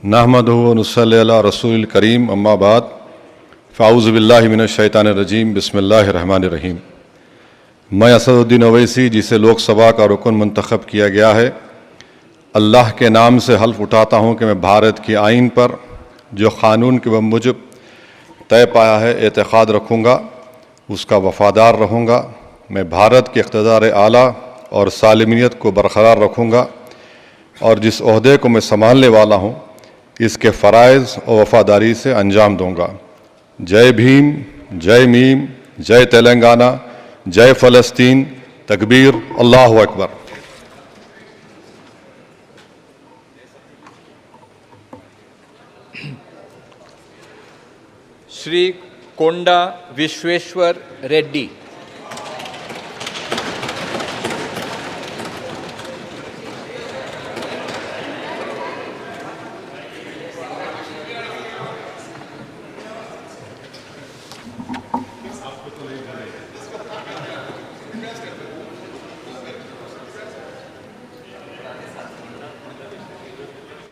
नहमदुहु व नुसल्ली अला रसूलिल करीम अम्मा बाद फ़ाऊज़ु बिल्लाहि मिनश शैतानिर रजीम बिस्मिल्लाहिर रहमानिर रहीम। मैं असदुद्दीन ओवैसी, जिसे लोकसभा का रुकन मुंतखब किया गया है, अल्लाह के नाम से हल्फ उठाता हूँ कि मैं भारत की आइन पर जो क़ानून के मुजब तय पाया है एतक़ाद रखूँगा, उसका वफ़ादार रहूँगा। मैं भारत के इक़्तिदार आला और सालिमियत को बरक़रार रखूँगा और जिस ओहदे को मैं संभालने वाला हूँ इसके फ़राइज़ और वफ़ादारी से अंजाम दूँगा। जय भीम, जय मीम, जय तेलंगाना, जय फ़लस्तीन, तकबीर, अल्लाहु अकबर। श्री कोंडा विश्वेश्वर रेड्डी।